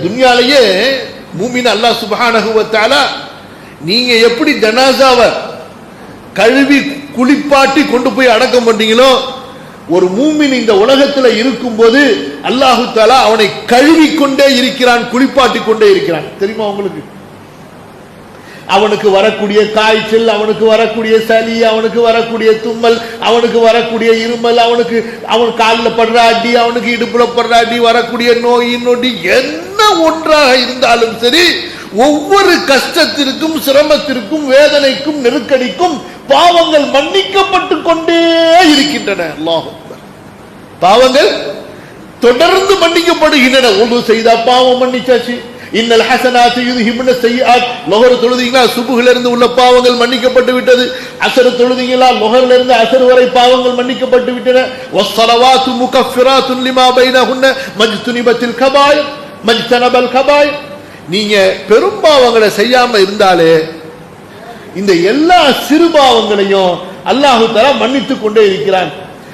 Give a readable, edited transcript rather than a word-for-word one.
துன்யாலேயே மூமின் அல்லாஹ் சுப்ஹானஹு வ தஆலா நீங்க எப்படி ஜனாசாவை கழுவி குளிப்பாட்டி கொண்டு போய் அடக்கம் பண்ணீங்களோ, ஒரு மூமின் இந்த உலகத்தில் இருக்கும்போது அல்லாஹு தஆலா அவனை கழுவி கொண்டே இருக்கிறான், குளிப்பாட்டி கொண்டே இருக்கிறான். தெரியுமா உங்களுக்கு? அவனுக்கு வரக்கூடிய காய்ச்சல், அவனுக்கு வரக்கூடிய சளி, அவனுக்கு வரக்கூடிய தும்மல், அவனுக்கு வரக்கூடிய இருமல், அவன் காலில் படுற அடி, அவனுக்கு இடுப்புல படுற அடி, வரக்கூடிய நோய் நொடி என்ன ஒன்றாக இருந்தாலும் சரி, ஒவ்வொரு கஷ்டத்திற்கும் சிரமத்திற்கும் வேதனைக்கும் நெருக்கடிக்கும் பாவங்கள் மன்னிக்கப்பட்டு கொண்டே இருக்கின்றன. அல்லாஹ் அக்பர். பாவங்கள் தொடர்ந்து மன்னிக்கப்படுகின்றன. ஒன்று செய்தா பாவம் மன்னிச்சாச்சு. இன்னல் ஹஸனாத்து யுத்ஹிபுன ஸய்யிஆத். லொஹர் தொழுதீங்களா, சுபுஹ்ல இருந்து உள்ள பாவங்கள் மன்னிக்கப்பட்டு விட்டது. அஸர் தொழுதீங்களா, லொஹர்ல இருந்து அஸர் வரை பாவங்கள் மன்னிக்கப்பட்டு விட்டன. வஸ்ஸலவாத்து முகஃபிராத்துன் லிமா பைனஹுன்ன மஜ்துனிபத்தில் கபாயிர் மஜ்தனபல் கபாயிர். நீங்க பெரும்பாவங்களை செய்யாம இருந்தாலே இந்த எல்லா சிறு பாவங்களையும் அல்லாஹு தஆலா மன்னித்துக் கொண்டே இருக்கிறான்.